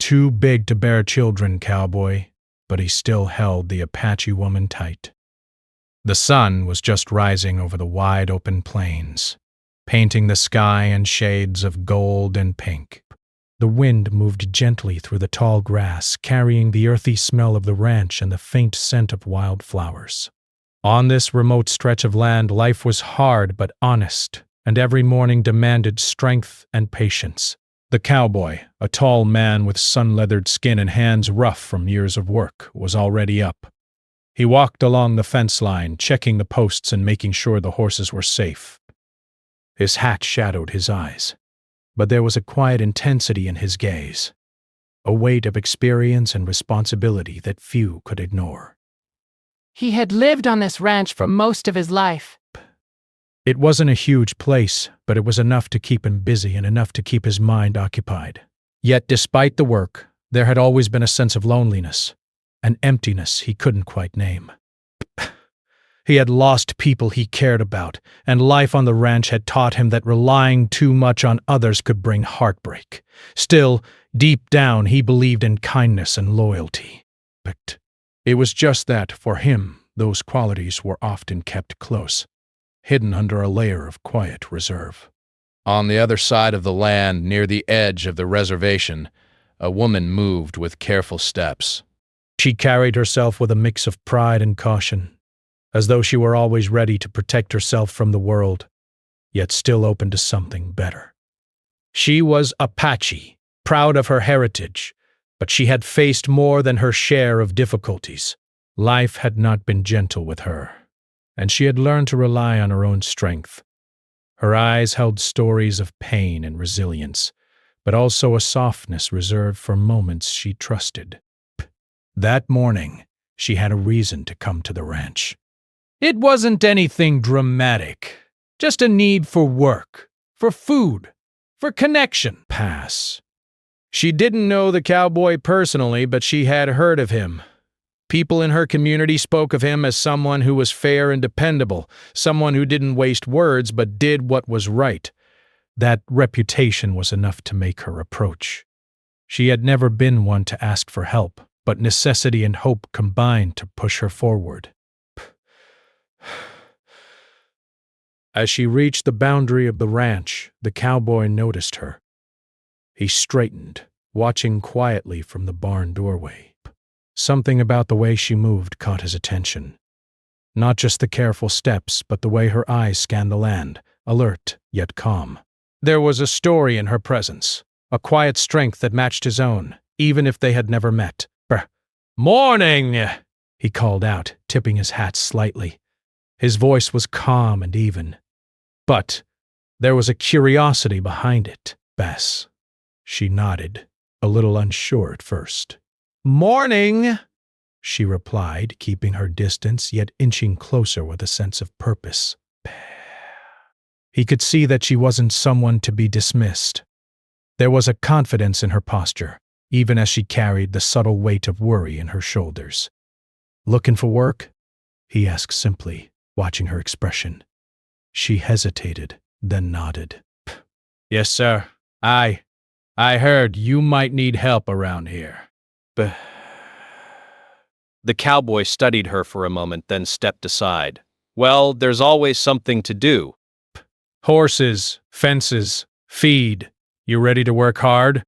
too big to bear children, Cowboy, but he still held the Apache woman tight. The sun was just rising over the wide open plains, painting the sky in shades of gold and pink. The wind moved gently through the tall grass, carrying the earthy smell of the ranch and the faint scent of wildflowers. On this remote stretch of land, life was hard but honest, and every morning demanded strength and patience. The cowboy, a tall man with sun-leathered skin and hands rough from years of work, was already up. He walked along the fence line, checking the posts and making sure the horses were safe. His hat shadowed his eyes, but there was a quiet intensity in his gaze, a weight of experience and responsibility that few could ignore. He had lived on this ranch for most of his life. It wasn't a huge place, but it was enough to keep him busy and enough to keep his mind occupied. Yet despite the work, there had always been a sense of loneliness, an emptiness he couldn't quite name. He had lost people he cared about, and life on the ranch had taught him that relying too much on others could bring heartbreak. Still, deep down, he believed in kindness and loyalty. But it was just that, for him, those qualities were often kept close, hidden under a layer of quiet reserve. On the other side of the land, near the edge of the reservation, a woman moved with careful steps. She carried herself with a mix of pride and caution, as though she were always ready to protect herself from the world, yet still open to something better. She was Apache, proud of her heritage, but she had faced more than her share of difficulties. Life had not been gentle with her, and she had learned to rely on her own strength. Her eyes held stories of pain and resilience, but also a softness reserved for moments she trusted. That morning, she had a reason to come to the ranch. It wasn't anything dramatic, just a need for work, for food, for connection. Pass. She didn't know the cowboy personally, but she had heard of him. People in her community spoke of him as someone who was fair and dependable, someone who didn't waste words but did what was right. That reputation was enough to make her approach. She had never been one to ask for help, but necessity and hope combined to push her forward. As she reached the boundary of the ranch, the cowboy noticed her. He straightened, watching quietly from the barn doorway. Something about the way she moved caught his attention. Not just the careful steps, but the way her eyes scanned the land, alert yet calm. There was a story in her presence, a quiet strength that matched his own, even if they had never met. "Morning!" he called out, tipping his hat slightly. His voice was calm and even. But there was a curiosity behind it. "Bess." She nodded, a little unsure at first. "Morning," she replied, keeping her distance, yet inching closer with a sense of purpose. He could see that she wasn't someone to be dismissed. There was a confidence in her posture, even as she carried the subtle weight of worry in her shoulders. "Looking for work?" he asked simply, watching her expression. She hesitated, then nodded. "Yes, sir. I heard you might need help around here." The cowboy studied her for a moment, then stepped aside. "Well, there's always something to do." "Horses, fences, feed. You ready to work hard?"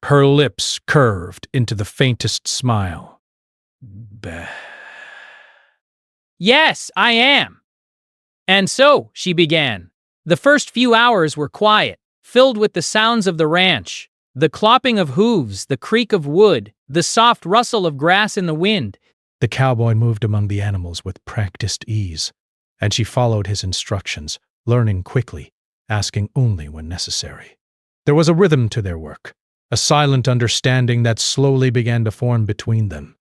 Her lips curved into the faintest smile. Yes, I am. And so, she began. The first few hours were quiet, filled with the sounds of the ranch, the clopping of hooves, the creak of wood, the soft rustle of grass in the wind. The cowboy moved among the animals with practiced ease, and she followed his instructions, learning quickly, asking only when necessary. There was a rhythm to their work, a silent understanding that slowly began to form between them.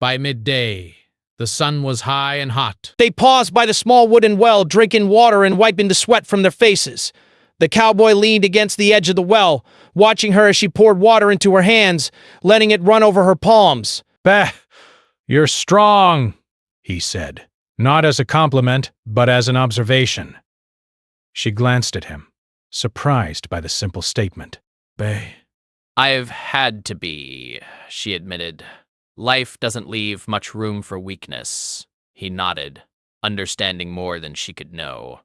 By midday, the sun was high and hot. They paused by the small wooden well, drinking water and wiping the sweat from their faces. The cowboy leaned against the edge of the well, watching her as she poured water into her hands, letting it run over her palms. "Bah, you're strong," he said, not as a compliment, but as an observation. She glanced at him, surprised by the simple statement. Bay. I've had to be, she admitted. Life doesn't leave much room for weakness. He nodded, understanding more than she could know.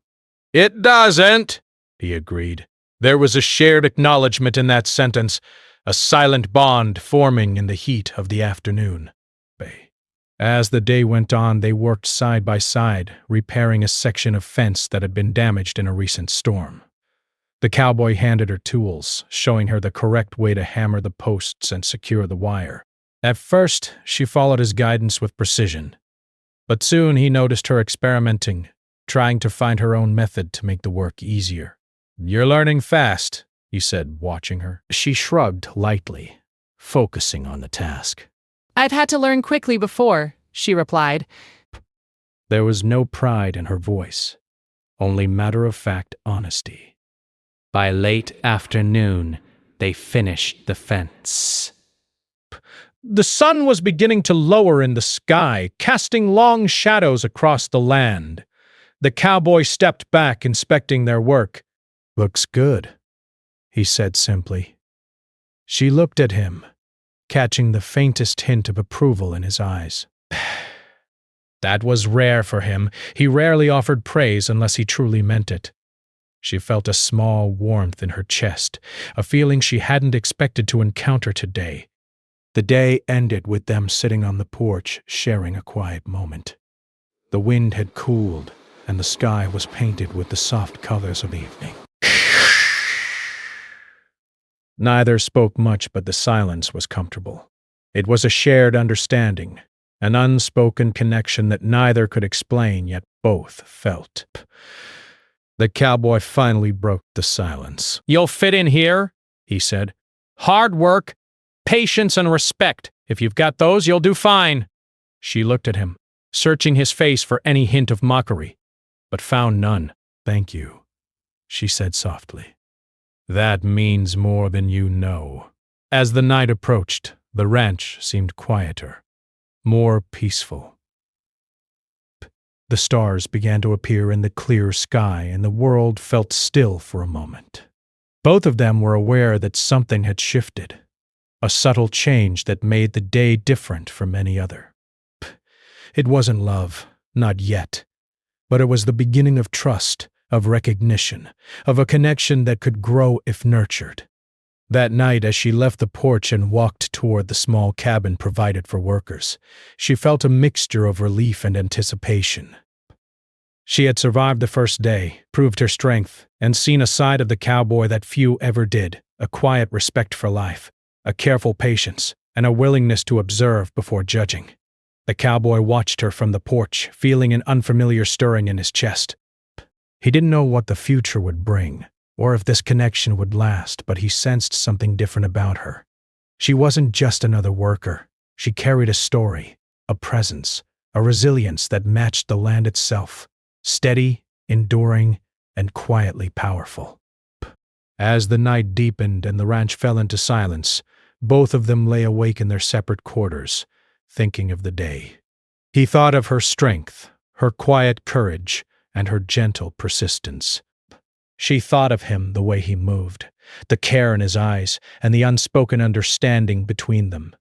It doesn't, he agreed. There was a shared acknowledgement in that sentence, a silent bond forming in the heat of the afternoon. As the day went on, they worked side by side, repairing a section of fence that had been damaged in a recent storm. The cowboy handed her tools, showing her the correct way to hammer the posts and secure the wire. At first, she followed his guidance with precision, but soon he noticed her experimenting, trying to find her own method to make the work easier. "You're learning fast," he said, watching her. She shrugged lightly, focusing on the task. "I've had to learn quickly before," she replied. There was no pride in her voice, only matter-of-fact honesty. By late afternoon, they finished the fence. The sun was beginning to lower in the sky, casting long shadows across the land. The cowboy stepped back, inspecting their work. "Looks good," he said simply. She looked at him, catching the faintest hint of approval in his eyes. That was rare for him. He rarely offered praise unless he truly meant it. She felt a small warmth in her chest, a feeling she hadn't expected to encounter today. The day ended with them sitting on the porch, sharing a quiet moment. The wind had cooled, and the sky was painted with the soft colors of evening. Neither spoke much, but the silence was comfortable. It was a shared understanding, an unspoken connection that neither could explain, yet both felt. The cowboy finally broke the silence. "You'll fit in here," he said. "Hard work, patience, and respect. If you've got those, you'll do fine." She looked at him, searching his face for any hint of mockery, but found none. "Thank you," she said softly. "That means more than you know." As the night approached, the ranch seemed quieter, more peaceful. The stars began to appear in the clear sky, and the world felt still for a moment. Both of them were aware that something had shifted, a subtle change that made the day different from any other. It wasn't love, not yet, but it was the beginning of trust, of recognition, of a connection that could grow if nurtured. That night, as she left the porch and walked toward the small cabin provided for workers, she felt a mixture of relief and anticipation. She had survived the first day, proved her strength, and seen a side of the cowboy that few ever did, a quiet respect for life, a careful patience, and a willingness to observe before judging. The cowboy watched her from the porch, feeling an unfamiliar stirring in his chest. He didn't know what the future would bring, or if this connection would last, but he sensed something different about her. She wasn't just another worker. She carried a story, a presence, a resilience that matched the land itself, steady, enduring, and quietly powerful. As the night deepened and the ranch fell into silence, both of them lay awake in their separate quarters, thinking of the day. He thought of her strength, her quiet courage, and her gentle persistence. She thought of him, the way he moved, the care in his eyes, and the unspoken understanding between them.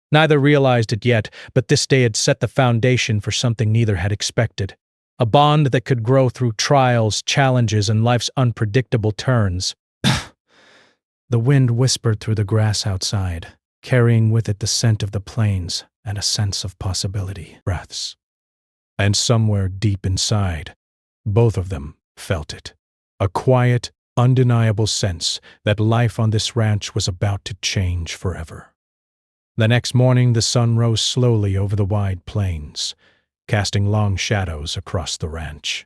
Neither realized it yet, but this day had set the foundation for something neither had expected. A bond that could grow through trials, challenges, and life's unpredictable turns. The wind whispered through the grass outside, carrying with it the scent of the plains and a sense of possibility. Breaths. And somewhere deep inside, both of them felt it. A quiet, undeniable sense that life on this ranch was about to change forever. The next morning, the sun rose slowly over the wide plains, casting long shadows across the ranch.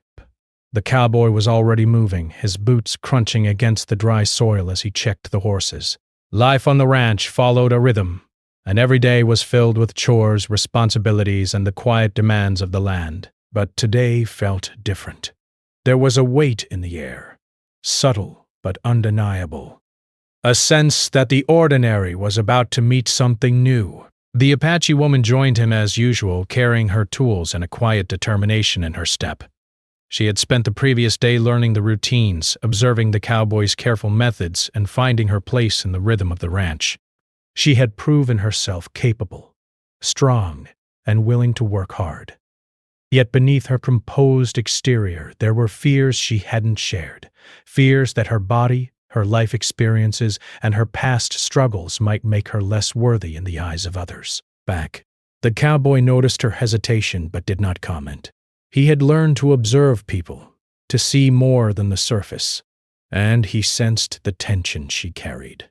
The cowboy was already moving, his boots crunching against the dry soil as he checked the horses. Life on the ranch followed a rhythm, and every day was filled with chores, responsibilities, and the quiet demands of the land. But today felt different. There was a weight in the air, subtle but undeniable. A sense that the ordinary was about to meet something new. The Apache woman joined him as usual, carrying her tools and a quiet determination in her step. She had spent the previous day learning the routines, observing the cowboy's careful methods, and finding her place in the rhythm of the ranch. She had proven herself capable, strong, and willing to work hard. Yet beneath her composed exterior, there were fears she hadn't shared, fears that her body, her life experiences, and her past struggles might make her less worthy in the eyes of others. The cowboy noticed her hesitation but did not comment. He had learned to observe people, to see more than the surface, and he sensed the tension she carried.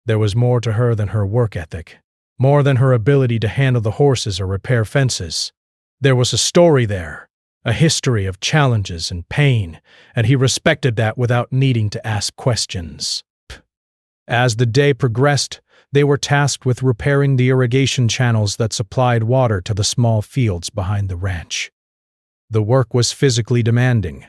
There was more to her than her work ethic, more than her ability to handle the horses or repair fences. There was a story there, a history of challenges and pain, and he respected that without needing to ask questions. As the day progressed, they were tasked with repairing the irrigation channels that supplied water to the small fields behind the ranch. The work was physically demanding.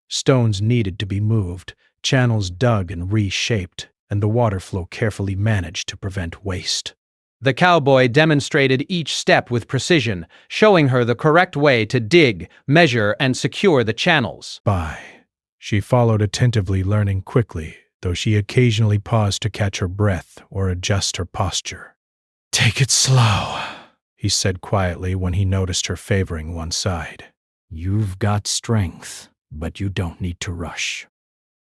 Stones needed to be moved, channels dug and reshaped, and the water flow carefully managed to prevent waste. The cowboy demonstrated each step with precision, showing her the correct way to dig, measure, and secure the channels. She followed attentively, learning quickly, though she occasionally paused to catch her breath or adjust her posture. "Take it slow," he said quietly when he noticed her favoring one side. "You've got strength, but you don't need to rush."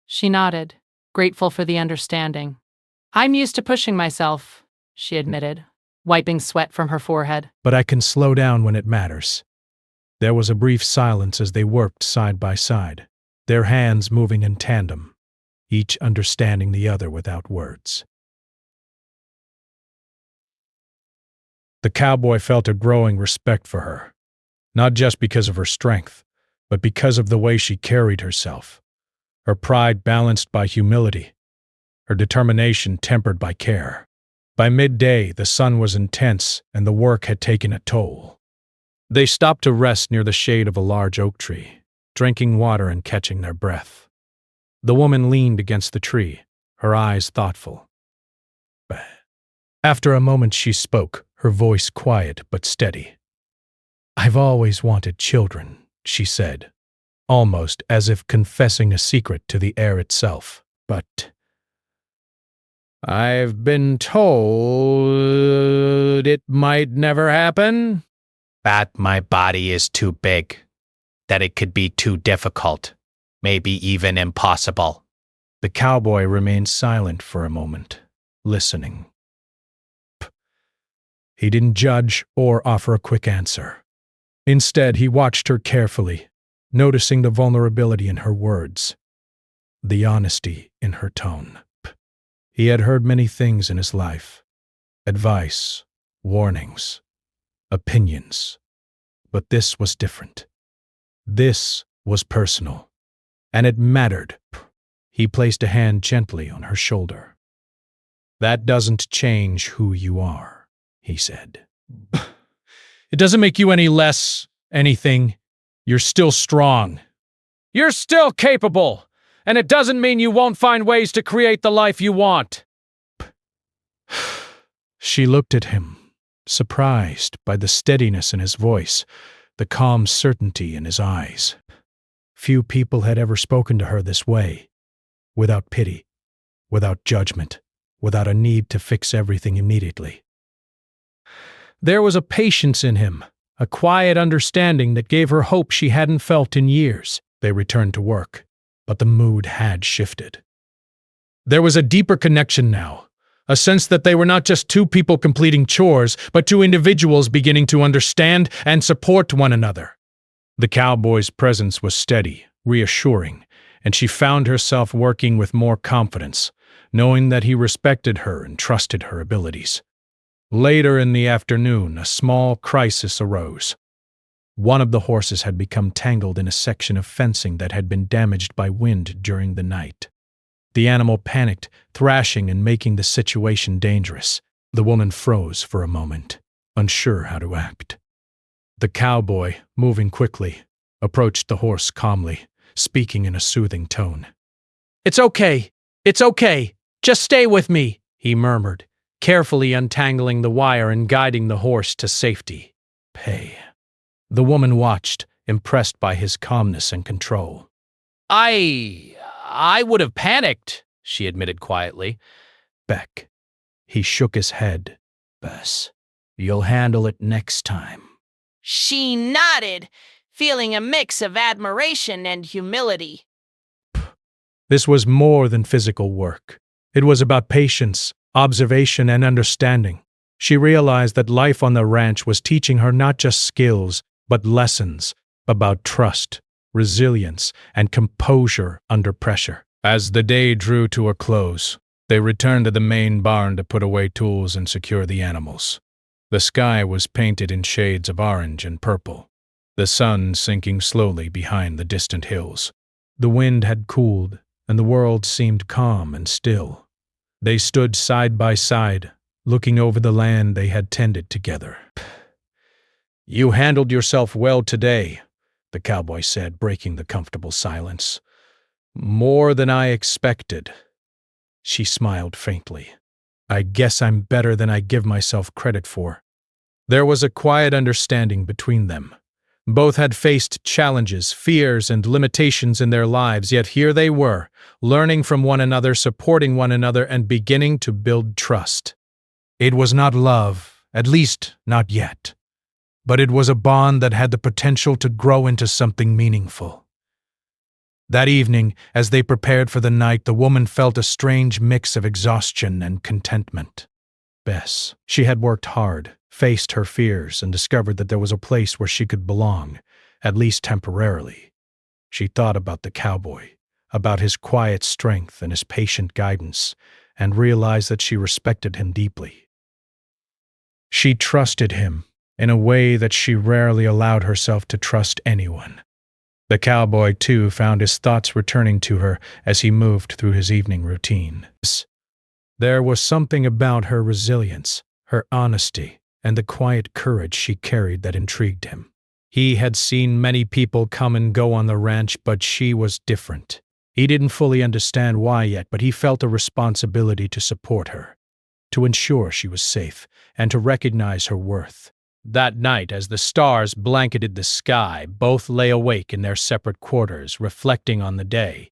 She nodded, grateful for the understanding. "I'm used to pushing myself," she admitted, wiping sweat from her forehead. "But I can slow down when it matters." There was a brief silence as they worked side by side, their hands moving in tandem, each understanding the other without words. The cowboy felt a growing respect for her, not just because of her strength, but because of the way she carried herself, her pride balanced by humility, her determination tempered by care. By midday, the sun was intense and the work had taken a toll. They stopped to rest near the shade of a large oak tree, drinking water and catching their breath. The woman leaned against the tree, her eyes thoughtful. After a moment she spoke, her voice quiet but steady. "I've always wanted children," she said, almost as if confessing a secret to the air itself. "But I've been told it might never happen." "That my body is too big, that it could be too difficult, maybe even impossible." The cowboy remained silent for a moment, listening. He didn't judge or offer a quick answer. Instead, he watched her carefully, noticing the vulnerability in her words, the honesty in her tone. He had heard many things in his life, advice, warnings, opinions, but this was different. This was personal, and it mattered. He placed a hand gently on her shoulder. "That doesn't change who you are," he said. "It doesn't make you any less anything. You're still strong. You're still capable, and it doesn't mean you won't find ways to create the life you want." She looked at him, surprised by the steadiness in his voice, the calm certainty in his eyes. Few people had ever spoken to her this way, without pity, without judgment, without a need to fix everything immediately. There was a patience in him, a quiet understanding that gave her hope she hadn't felt in years. They returned to work, but the mood had shifted. There was a deeper connection now, a sense that they were not just two people completing chores, but two individuals beginning to understand and support one another. The cowboy's presence was steady, reassuring, and she found herself working with more confidence, knowing that he respected her and trusted her abilities. Later in the afternoon, a small crisis arose. One of the horses had become tangled in a section of fencing that had been damaged by wind during the night. The animal panicked, thrashing and making the situation dangerous. The woman froze for a moment, unsure how to act. The cowboy, moving quickly, approached the horse calmly, speaking in a soothing tone. "It's okay. It's okay. Just stay with me," he murmured, carefully untangling the wire and guiding the horse to safety. "Pay." The woman watched, impressed by his calmness and control. I would have panicked, she admitted quietly. Beck. He shook his head. Bess, you'll handle it next time. She nodded, feeling a mix of admiration and humility. This was more than physical work. It was about patience, observation, and understanding. She realized that life on the ranch was teaching her not just skills, but lessons about trust, resilience, and composure under pressure. As the day drew to a close, they returned to the main barn to put away tools and secure the animals. The sky was painted in shades of orange and purple, the sun sinking slowly behind the distant hills. The wind had cooled, and the world seemed calm and still. They stood side by side, looking over the land they had tended together. "You handled yourself well today," the cowboy said, breaking the comfortable silence. "More than I expected." She smiled faintly. "I guess I'm better than I give myself credit for." There was a quiet understanding between them. Both had faced challenges, fears, and limitations in their lives, yet here they were, learning from one another, supporting one another, and beginning to build trust. It was not love, at least not yet, but it was a bond that had the potential to grow into something meaningful. That evening, as they prepared for the night, the woman felt a strange mix of exhaustion and contentment. Bess, she had worked hard, faced her fears, and discovered that there was a place where she could belong, at least temporarily. She thought about the cowboy, about his quiet strength and his patient guidance, and realized that she respected him deeply. She trusted him in a way that she rarely allowed herself to trust anyone. The cowboy, too, found his thoughts returning to her as he moved through his evening routine. There was something about her resilience, her honesty, and the quiet courage she carried that intrigued him. He had seen many people come and go on the ranch, but she was different. He didn't fully understand why yet, but he felt a responsibility to support her, to ensure she was safe, and to recognize her worth. That night, as the stars blanketed the sky, both lay awake in their separate quarters, reflecting on the day.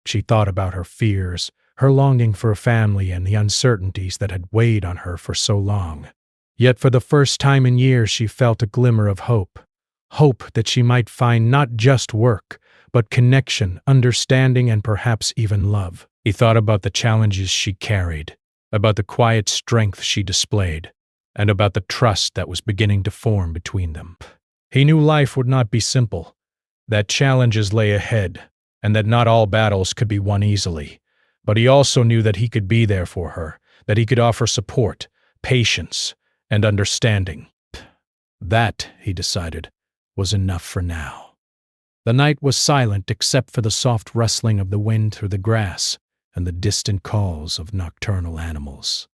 She thought about her fears, her longing for a family, and the uncertainties that had weighed on her for so long. Yet for the first time in years she felt a glimmer of hope. Hope that she might find not just work, but connection, understanding, and perhaps even love. He thought about the challenges she carried, about the quiet strength she displayed, and about the trust that was beginning to form between them. He knew life would not be simple, that challenges lay ahead, and that not all battles could be won easily. But he also knew that he could be there for her, that he could offer support, patience, and understanding. That, he decided, was enough for now. The night was silent except for the soft rustling of the wind through the grass and the distant calls of nocturnal animals.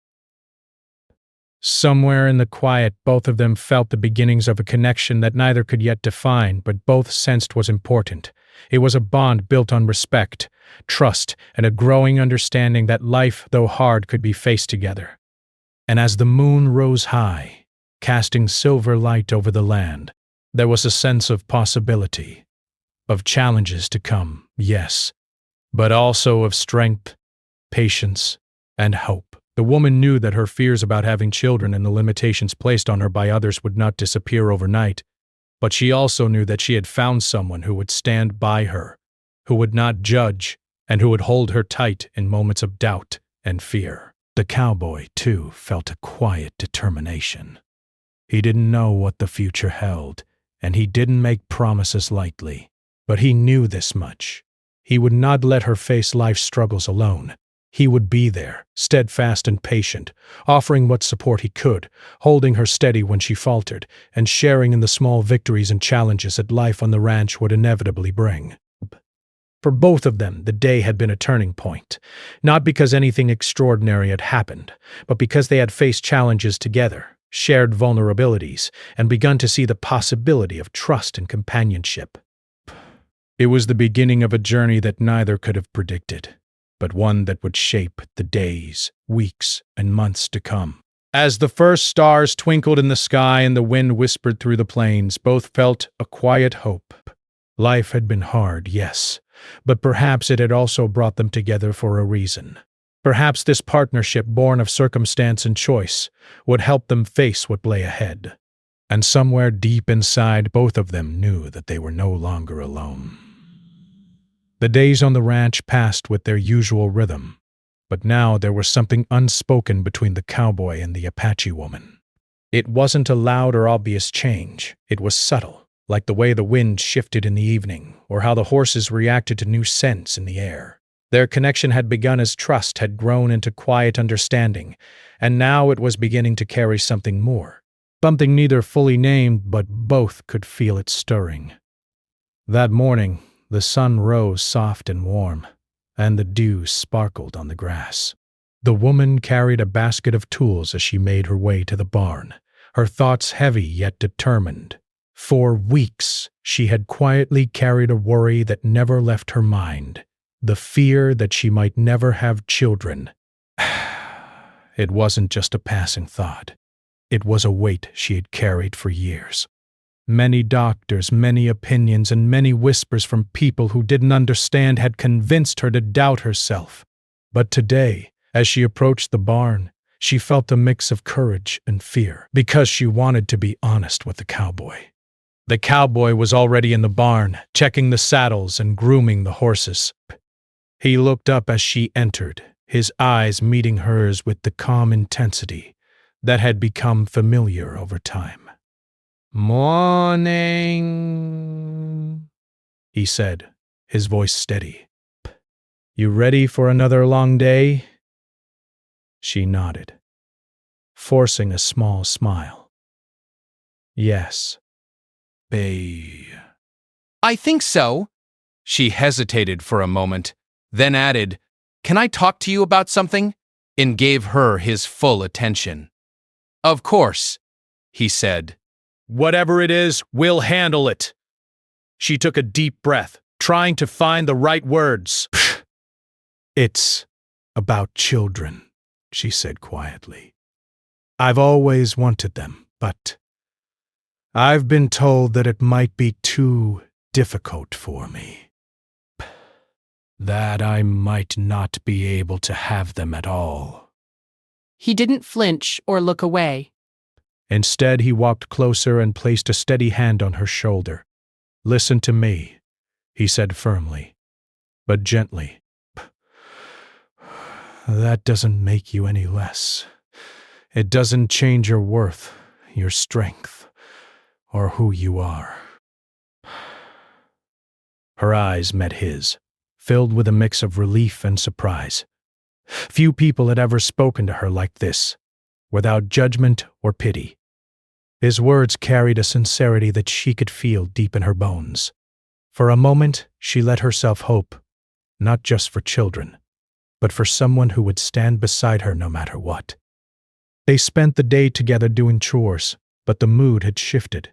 Somewhere in the quiet, both of them felt the beginnings of a connection that neither could yet define, but both sensed was important. It was a bond built on respect, trust, and a growing understanding that life, though hard, could be faced together. And as the moon rose high, casting silver light over the land, there was a sense of possibility, of challenges to come, yes, but also of strength, patience, and hope. The woman knew that her fears about having children and the limitations placed on her by others would not disappear overnight, but she also knew that she had found someone who would stand by her, who would not judge, and who would hold her tight in moments of doubt and fear. The cowboy, too, felt a quiet determination. He didn't know what the future held, and he didn't make promises lightly, but he knew this much. He would not let her face life's struggles alone. He would be there, steadfast and patient, offering what support he could, holding her steady when she faltered, and sharing in the small victories and challenges that life on the ranch would inevitably bring. For both of them, the day had been a turning point, not because anything extraordinary had happened, but because they had faced challenges together, shared vulnerabilities, and begun to see the possibility of trust and companionship. It was the beginning of a journey that neither could have predicted, but one that would shape the days, weeks, and months to come. As the first stars twinkled in the sky and the wind whispered through the plains, both felt a quiet hope. Life had been hard, yes, but perhaps it had also brought them together for a reason. Perhaps this partnership, born of circumstance and choice, would help them face what lay ahead. And somewhere deep inside, both of them knew that they were no longer alone. The days on the ranch passed with their usual rhythm, but now there was something unspoken between the cowboy and the Apache woman. It wasn't a loud or obvious change. It was subtle, like the way the wind shifted in the evening, or how the horses reacted to new scents in the air. Their connection had begun as trust had grown into quiet understanding, and now it was beginning to carry something more. Something neither fully named, but both could feel it stirring. That morning, the sun rose soft and warm, and the dew sparkled on the grass. The woman carried a basket of tools as she made her way to the barn, her thoughts heavy yet determined. For weeks, she had quietly carried a worry that never left her mind, the fear that she might never have children. It wasn't just a passing thought. It was a weight she had carried for years. Many doctors, many opinions, and many whispers from people who didn't understand had convinced her to doubt herself. But today, as she approached the barn, she felt a mix of courage and fear, because she wanted to be honest with the cowboy. The cowboy was already in the barn, checking the saddles and grooming the horses. He looked up as she entered, his eyes meeting hers with the calm intensity that had become familiar over time. "Morning," he said, his voice steady. "You ready for another long day?" She nodded, forcing a small smile. "Yes." I think so." She hesitated for a moment, then added, "Can I talk to you about something?" and gave her his full attention. "Of course," he said. "Whatever it is, we'll handle it." She took a deep breath, trying to find the right words. "It's about children," she said quietly. "I've always wanted them, but I've been told that it might be too difficult for me. That I might not be able to have them at all." He didn't flinch or look away. Instead, he walked closer and placed a steady hand on her shoulder. "Listen to me," he said firmly, but gently. "That doesn't make you any less. It doesn't change your worth, your strength, or who you are." Her eyes met his, filled with a mix of relief and surprise. Few people had ever spoken to her like this, without judgment or pity. His words carried a sincerity that she could feel deep in her bones. For a moment, she let herself hope, not just for children, but for someone who would stand beside her no matter what. They spent the day together doing chores, but the mood had shifted.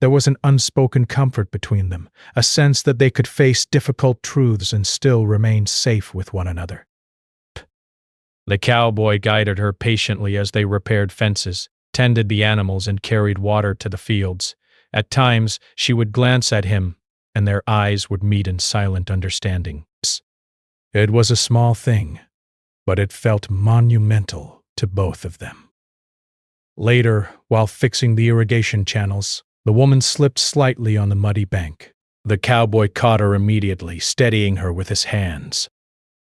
There was an unspoken comfort between them, a sense that they could face difficult truths and still remain safe with one another. The cowboy guided her patiently as they repaired fences, tended the animals, and carried water to the fields. At times, she would glance at him, and their eyes would meet in silent understanding. It was a small thing, but it felt monumental to both of them. Later, while fixing the irrigation channels, the woman slipped slightly on the muddy bank. The cowboy caught her immediately, steadying her with his hands.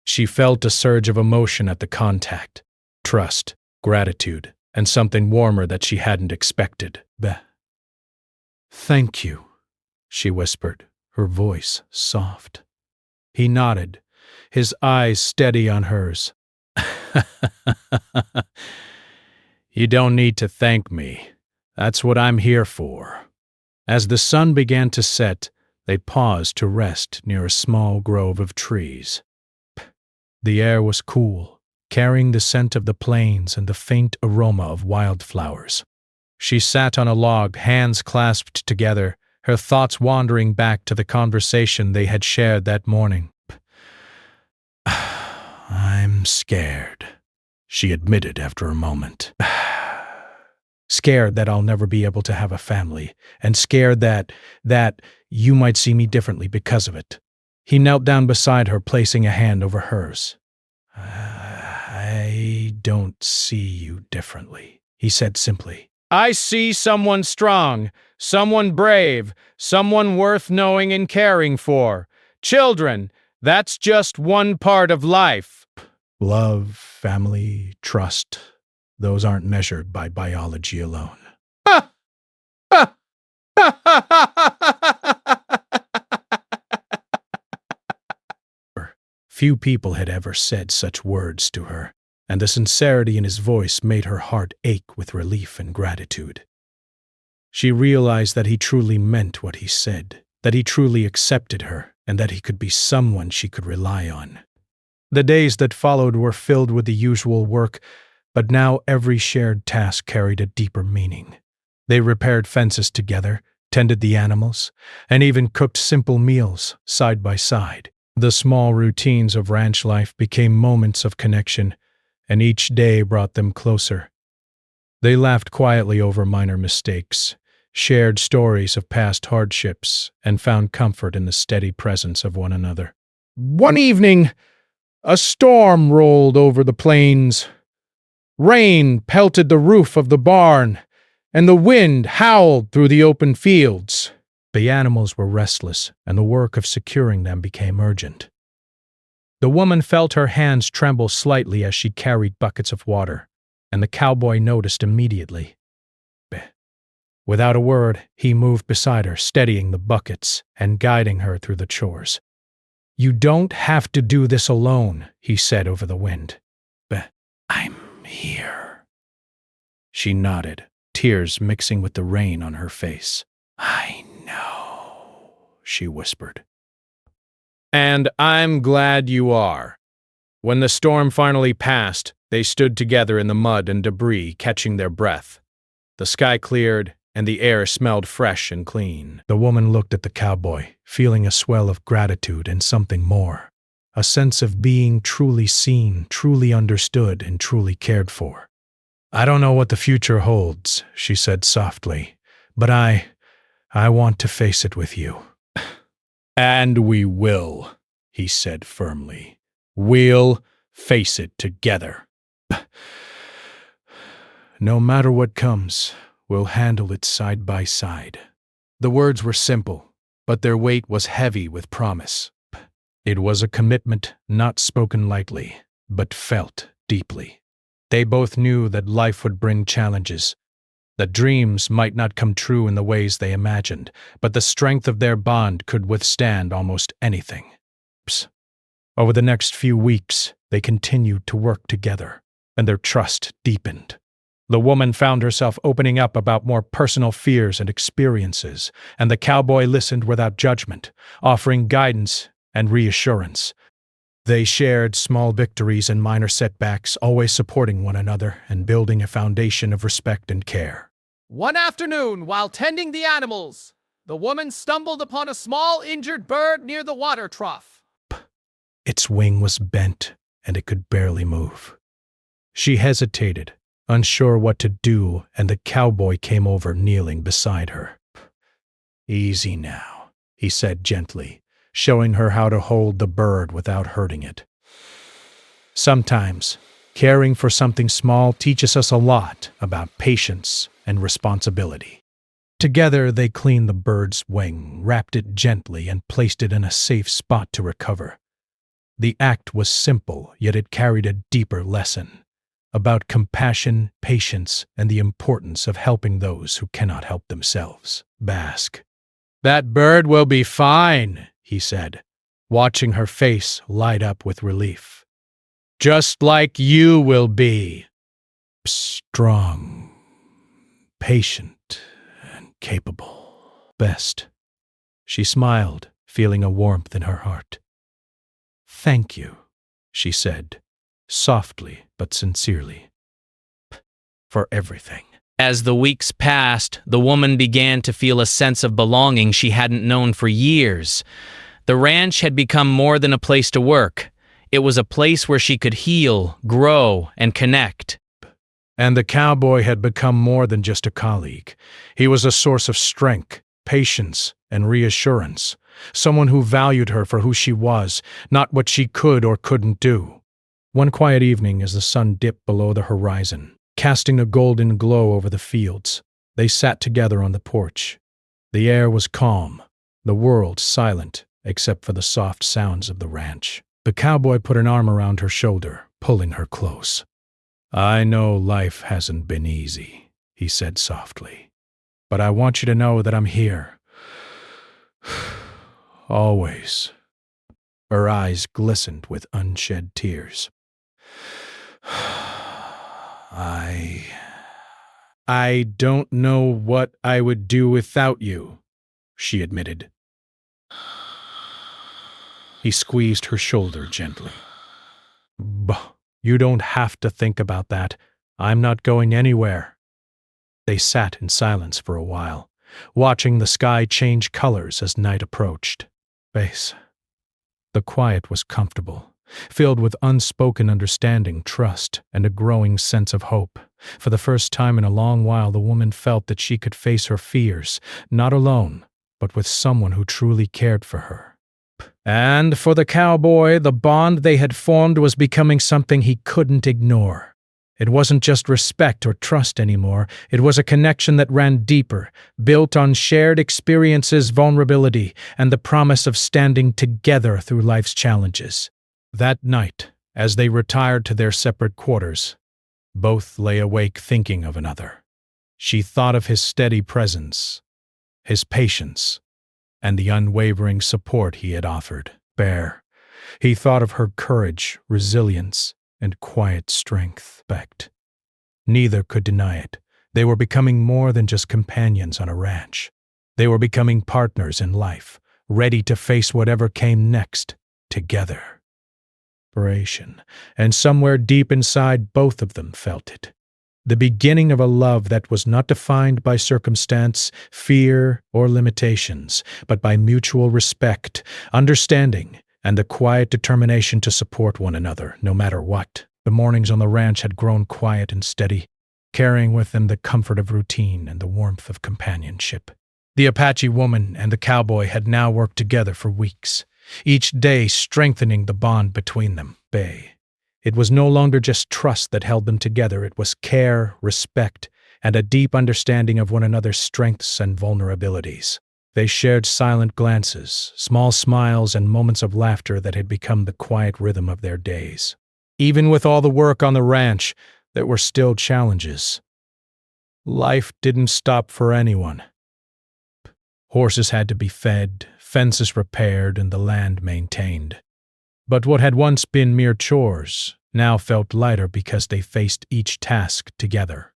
She felt a surge of emotion at the contact, trust, gratitude, and something warmer that she hadn't expected. "Thank you," she whispered, her voice soft. He nodded, his eyes steady on hers. "You don't need to thank me. That's what I'm here for." As the sun began to set, they paused to rest near a small grove of trees. The air was cool, carrying the scent of the plains and the faint aroma of wildflowers. She sat on a log, hands clasped together, her thoughts wandering back to the conversation they had shared that morning. "I'm scared," she admitted after a moment. Scared that I'll never be able to have a family, and scared that you might see me differently because of it. He knelt down beside her, placing a hand over hers. I don't see you differently, he said simply. I see someone strong, someone brave, someone worth knowing and caring for. Children, that's just one part of life. Love, family, trust, those aren't measured by biology alone. Few people had ever said such words to her, and the sincerity in his voice made her heart ache with relief and gratitude. She realized that he truly meant what he said, that he truly accepted her, and that he could be someone she could rely on. The days that followed were filled with the usual work, but now every shared task carried a deeper meaning. They repaired fences together, tended the animals, and even cooked simple meals side by side. The small routines of ranch life became moments of connection, and each day brought them closer. They laughed quietly over minor mistakes, shared stories of past hardships, and found comfort in the steady presence of one another. One evening, a storm rolled over the plains. Rain pelted the roof of the barn, and the wind howled through the open fields. The animals were restless, and the work of securing them became urgent. The woman felt her hands tremble slightly as she carried buckets of water, and the cowboy noticed immediately. Without a word, he moved beside her, steadying the buckets and guiding her through the chores. "You don't have to do this alone," he said over the wind. "I'm here." She nodded, tears mixing with the rain on her face. "I know," she whispered. "And I'm glad you are." When the storm finally passed, they stood together in the mud and debris, catching their breath. The sky cleared, and the air smelled fresh and clean. The woman looked at the cowboy, feeling a swell of gratitude and something more, a sense of being truly seen, truly understood, and truly cared for. "I don't know what the future holds," she said softly, "but I want to face it with you." "And we will," he said firmly. "We'll face it together." "No matter what comes, we'll handle it side by side." The words were simple, but their weight was heavy with promise. It was a commitment not spoken lightly, but felt deeply. They both knew that life would bring challenges, that dreams might not come true in the ways they imagined, but the strength of their bond could withstand almost anything. Over the next few weeks, they continued to work together, and their trust deepened. The woman found herself opening up about more personal fears and experiences, and the cowboy listened without judgment, offering guidance and reassurance. They shared small victories and minor setbacks, always supporting one another and building a foundation of respect and care. One afternoon, while tending the animals, the woman stumbled upon a small injured bird near the water trough. Its wing was bent, and it could barely move. She hesitated, unsure what to do, and the cowboy came over, kneeling beside her. "Easy now," he said gently, showing her how to hold the bird without hurting it. Sometimes, caring for something small teaches us a lot about patience and responsibility. Together, they cleaned the bird's wing, wrapped it gently, and placed it in a safe spot to recover. The act was simple, yet it carried a deeper lesson about compassion, patience, and the importance of helping those who cannot help themselves. "Bask." "That bird will be fine," he said, watching her face light up with relief. "Just like you will be." "Strong, patient, and capable. Best." She smiled, feeling a warmth in her heart. "Thank you," she said, softly but sincerely, "for everything." As the weeks passed, the woman began to feel a sense of belonging she hadn't known for years. The ranch had become more than a place to work. It was a place where she could heal, grow, and connect. And the cowboy had become more than just a colleague. He was a source of strength, patience, and reassurance. Someone who valued her for who she was, not what she could or couldn't do. One quiet evening, as the sun dipped below the horizon, casting a golden glow over the fields, they sat together on the porch. The air was calm, the world silent, except for the soft sounds of the ranch. The cowboy put an arm around her shoulder, pulling her close. "I know life hasn't been easy," he said softly, "but I want you to know that I'm here. Always." Her eyes glistened with unshed tears. I don't know what I would do without you," she admitted. He squeezed her shoulder gently. "Bah, you don't have to think about that. I'm not going anywhere." They sat in silence for a while, watching the sky change colors as night approached. The quiet was comfortable, filled with unspoken understanding, trust, and a growing sense of hope. For the first time in a long while, the woman felt that she could face her fears, not alone, but with someone who truly cared for her. And for the cowboy, the bond they had formed was becoming something he couldn't ignore. It wasn't just respect or trust anymore. It was a connection that ran deeper, built on shared experiences, vulnerability, and the promise of standing together through life's challenges. That night, as they retired to their separate quarters, both lay awake thinking of another. She thought of his steady presence, his patience, and the unwavering support he had offered. He thought of her courage, resilience, and quiet strength. Neither could deny it. They were becoming more than just companions on a ranch. They were becoming partners in life, ready to face whatever came next, together. And somewhere deep inside, both of them felt it. The beginning of a love that was not defined by circumstance, fear, or limitations, but by mutual respect, understanding, and the quiet determination to support one another, no matter what. The mornings on the ranch had grown quiet and steady, carrying with them the comfort of routine and the warmth of companionship. The Apache woman and the cowboy had now worked together for weeks, each day strengthening the bond between them. It was no longer just trust that held them together. It was care, respect, and a deep understanding of one another's strengths and vulnerabilities. They shared silent glances, small smiles, and moments of laughter that had become the quiet rhythm of their days. Even with all the work on the ranch, there were still challenges. Life didn't stop for anyone. Horses had to be fed, fences repaired, and the land maintained. But what had once been mere chores now felt lighter because they faced each task together.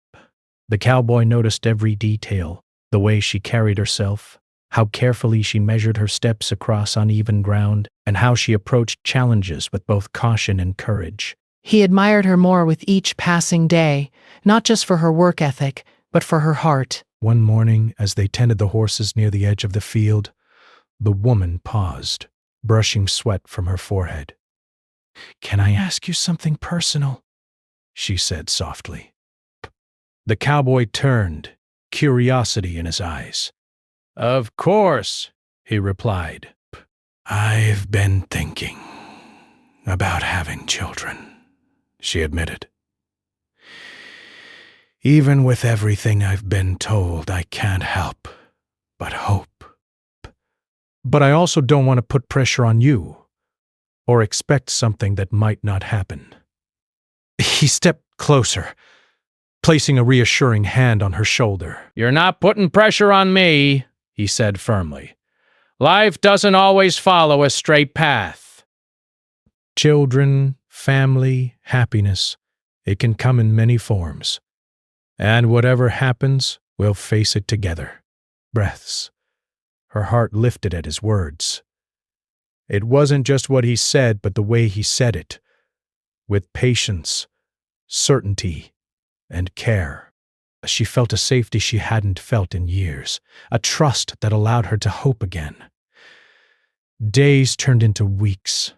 The cowboy noticed every detail, the way she carried herself, how carefully she measured her steps across uneven ground, and how she approached challenges with both caution and courage. He admired her more with each passing day, not just for her work ethic, but for her heart. One morning, as they tended the horses near the edge of the field, the woman paused, brushing sweat from her forehead. "Can I ask you something personal?" she said softly. The cowboy turned, curiosity in his eyes. "Of course," he replied. "I've been thinking about having children," she admitted. "Even with everything I've been told, I can't help but hope. But I also don't want to put pressure on you, or expect something that might not happen." He stepped closer, placing a reassuring hand on her shoulder. "You're not putting pressure on me," he said firmly. "Life doesn't always follow a straight path. Children, family, happiness, it can come in many forms. And whatever happens, we'll face it together." Breaths. Her heart lifted at his words. It wasn't just what he said, but the way he said it, with patience, certainty, and care. She felt a safety she hadn't felt in years, a trust that allowed her to hope again. Days turned into weeks,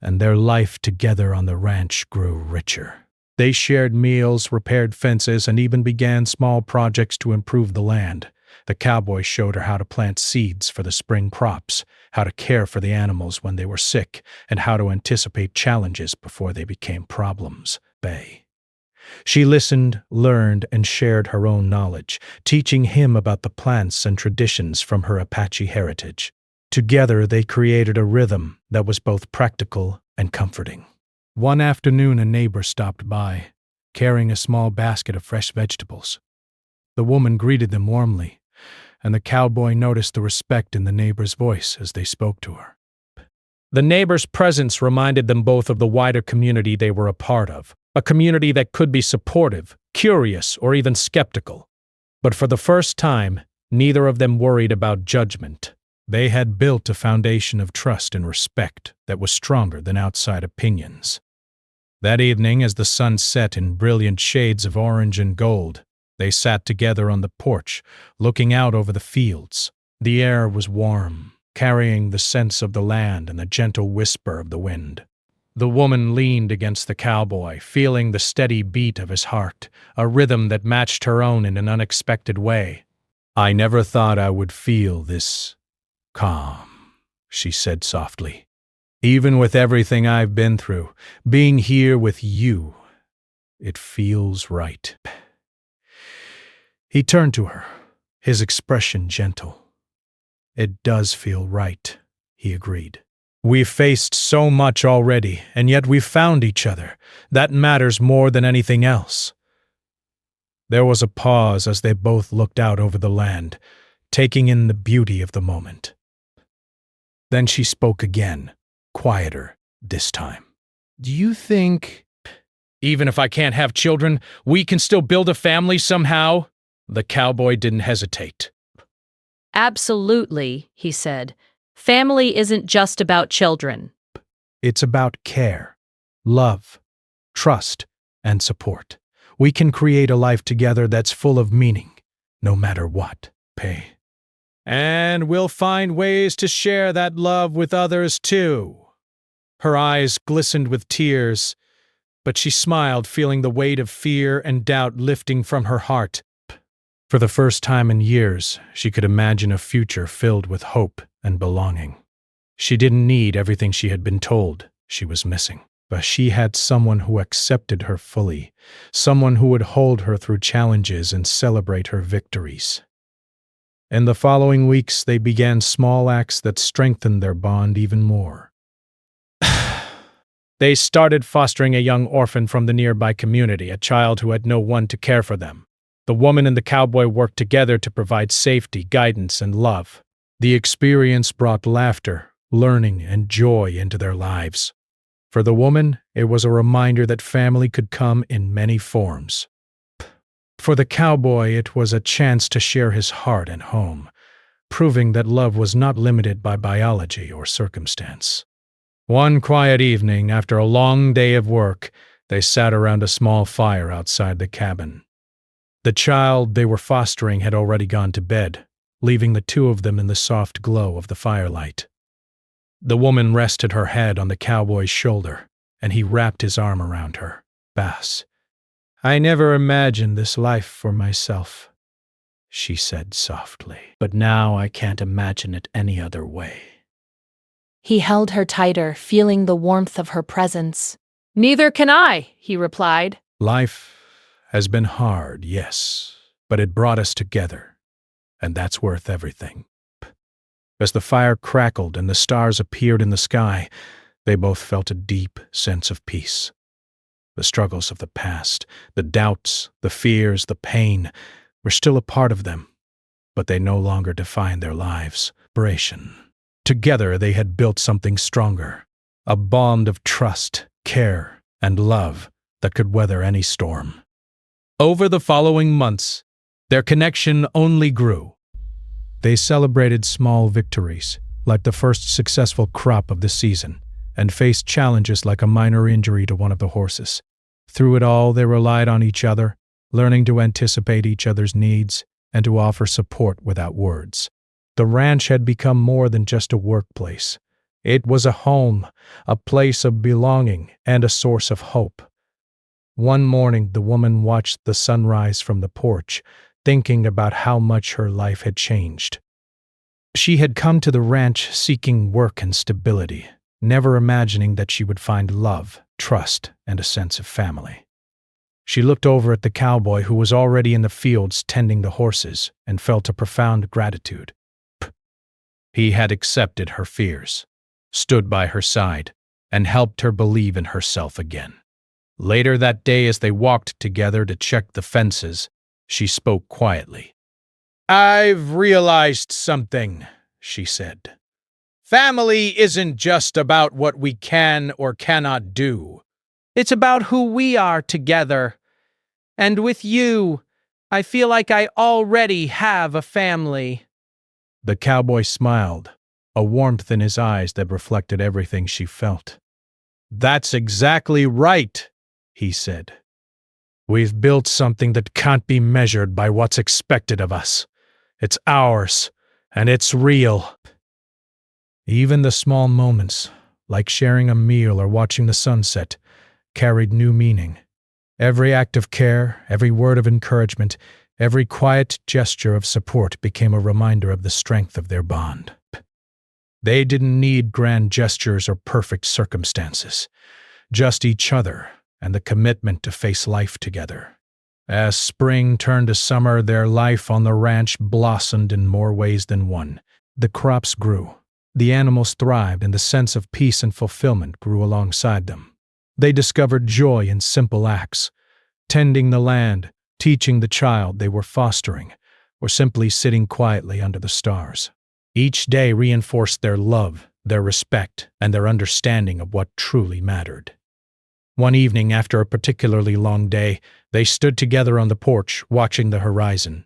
and their life together on the ranch grew richer. They shared meals, repaired fences, and even began small projects to improve the land. The cowboy showed her how to plant seeds for the spring crops, how to care for the animals when they were sick, and how to anticipate challenges before they became problems. She listened, learned, and shared her own knowledge, teaching him about the plants and traditions from her Apache heritage. Together, they created a rhythm that was both practical and comforting. One afternoon, a neighbor stopped by, carrying a small basket of fresh vegetables. The woman greeted them warmly, and the cowboy noticed the respect in the neighbor's voice as they spoke to her. The neighbor's presence reminded them both of the wider community they were a part of, a community that could be supportive, curious, or even skeptical. But for the first time, neither of them worried about judgment. They had built a foundation of trust and respect that was stronger than outside opinions. That evening, as the sun set in brilliant shades of orange and gold, they sat together on the porch, looking out over the fields. The air was warm, carrying the scents of the land and the gentle whisper of the wind. The woman leaned against the cowboy, feeling the steady beat of his heart, a rhythm that matched her own in an unexpected way. "I never thought I would feel this calm," she said softly. "Even with everything I've been through, being here with you, it feels right." He turned to her, his expression gentle. "It does feel right," he agreed. "We've faced so much already, and yet we've found each other. That matters more than anything else." There was a pause as they both looked out over the land, taking in the beauty of the moment. Then she spoke again, quieter this time. "Do you think, even if I can't have children, we can still build a family somehow?" The cowboy didn't hesitate. Absolutely, he said. Family isn't just about children. It's about care, love, trust, and support. We can create a life together that's full of meaning, no matter what. And we'll find ways to share that love with others too. Her eyes glistened with tears, but she smiled, feeling the weight of fear and doubt lifting from her heart. For the first time in years, she could imagine a future filled with hope and belonging. She didn't need everything she had been told she was missing, but she had someone who accepted her fully, someone who would hold her through challenges and celebrate her victories. In the following weeks, they began small acts that strengthened their bond even more. They started fostering a young orphan from the nearby community, a child who had no one to care for them. The woman and the cowboy worked together to provide safety, guidance, and love. The experience brought laughter, learning, and joy into their lives. For the woman, it was a reminder that family could come in many forms. For the cowboy, it was a chance to share his heart and home, proving that love was not limited by biology or circumstance. One quiet evening, after a long day of work, they sat around a small fire outside the cabin. The child they were fostering had already gone to bed, leaving the two of them in the soft glow of the firelight. The woman rested her head on the cowboy's shoulder, and he wrapped his arm around her. "Bass, I never imagined this life for myself," she said softly, "but now I can't imagine it any other way." He held her tighter, feeling the warmth of her presence. "Neither can I," he replied. "Life has been hard, yes, but it brought us together, and that's worth everything." As the fire crackled and the stars appeared in the sky, they both felt a deep sense of peace. The struggles of the past, the doubts, the fears, the pain, were still a part of them, but they no longer defined their lives. Together they had built something stronger, a bond of trust, care, and love that could weather any storm. Over the following months, their connection only grew. They celebrated small victories, like the first successful crop of the season, and faced challenges like a minor injury to one of the horses. Through it all, they relied on each other, learning to anticipate each other's needs and to offer support without words. The ranch had become more than just a workplace. It was a home, a place of belonging, and a source of hope. One morning, the woman watched the sunrise from the porch, thinking about how much her life had changed. She had come to the ranch seeking work and stability, never imagining that she would find love, trust, and a sense of family. She looked over at the cowboy who was already in the fields tending the horses and felt a profound gratitude. He had accepted her fears, stood by her side, and helped her believe in herself again. Later that day, as they walked together to check the fences, she spoke quietly. "I've realized something," she said. "Family isn't just about what we can or cannot do. It's about who we are together. And with you, I feel like I already have a family." The cowboy smiled, a warmth in his eyes that reflected everything she felt. "That's exactly right," he said. "We've built something that can't be measured by what's expected of us. It's ours, and it's real." Even the small moments, like sharing a meal or watching the sunset, carried new meaning. Every act of care, every word of encouragement, every quiet gesture of support became a reminder of the strength of their bond. They didn't need grand gestures or perfect circumstances, just each other and the commitment to face life together. As spring turned to summer, their life on the ranch blossomed in more ways than one. The crops grew, the animals thrived, and the sense of peace and fulfillment grew alongside them. They discovered joy in simple acts, tending the land, teaching the child they were fostering, or simply sitting quietly under the stars. Each day reinforced their love, their respect, and their understanding of what truly mattered. One evening, after a particularly long day, they stood together on the porch, watching the horizon.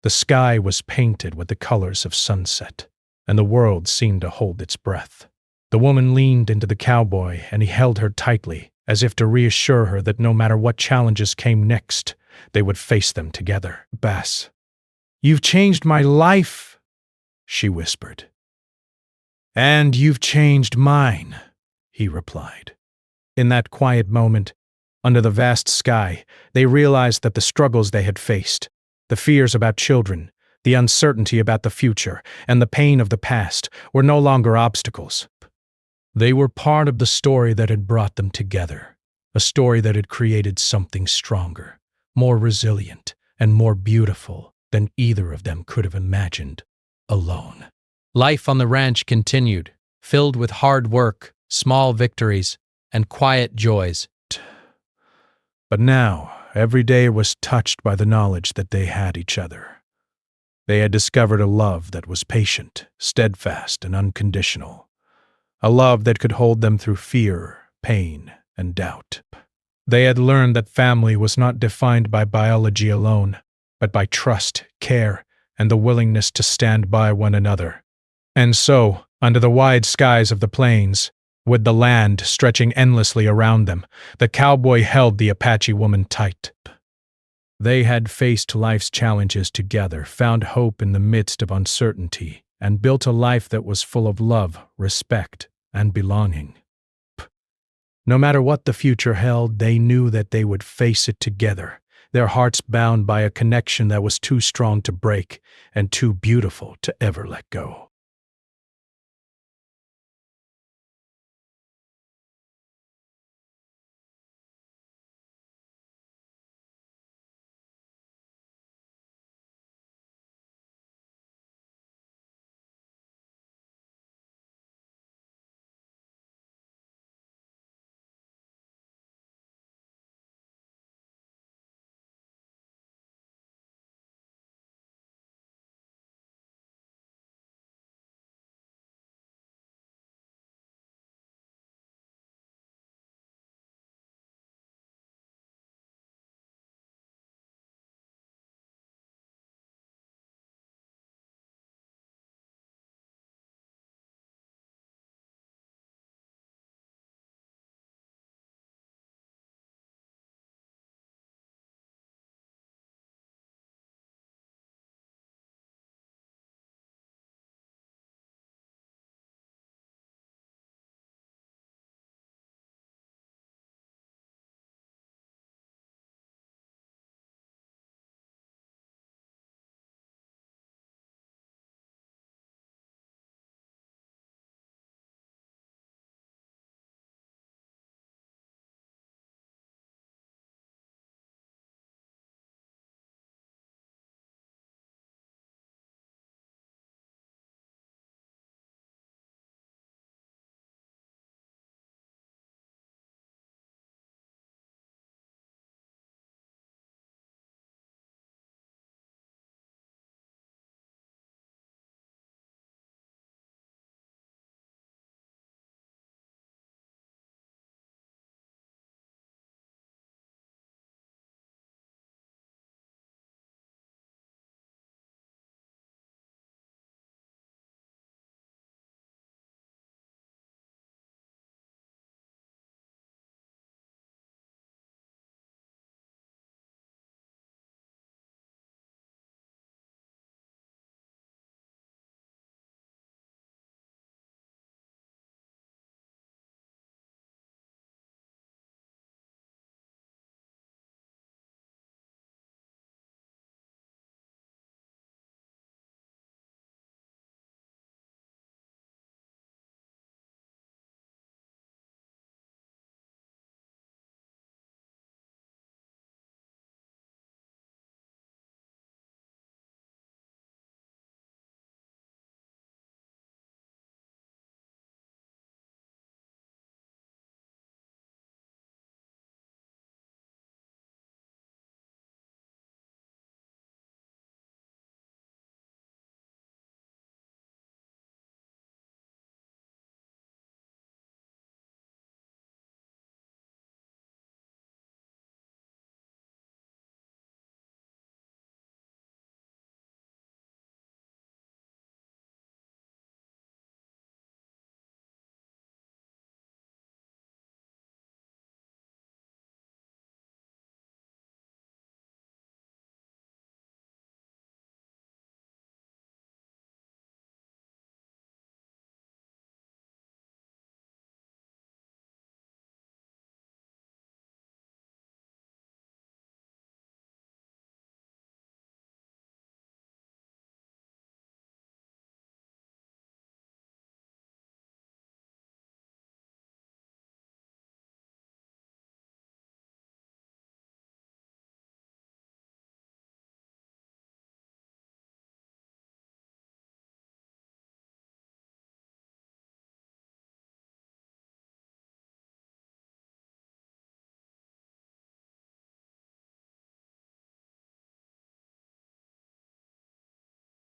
The sky was painted with the colors of sunset, and the world seemed to hold its breath. The woman leaned into the cowboy, and he held her tightly, as if to reassure her that no matter what challenges came next, they would face them together. "Bass, you've changed my life," she whispered. "And you've changed mine," he replied. In that quiet moment, under the vast sky, they realized that the struggles they had faced, the fears about children, the uncertainty about the future, and the pain of the past were no longer obstacles. They were part of the story that had brought them together, a story that had created something stronger, more resilient, and more beautiful than either of them could have imagined alone. Life on the ranch continued, filled with hard work, small victories, and quiet joys. But now, every day was touched by the knowledge that they had each other. They had discovered a love that was patient, steadfast, and unconditional. A love that could hold them through fear, pain, and doubt. They had learned that family was not defined by biology alone, but by trust, care, and the willingness to stand by one another. And so, under the wide skies of the plains, with the land stretching endlessly around them, the cowboy held the Apache woman tight. They had faced life's challenges together, found hope in the midst of uncertainty, and built a life that was full of love, respect, and belonging. No matter what the future held, they knew that they would face it together, their hearts bound by a connection that was too strong to break and too beautiful to ever let go.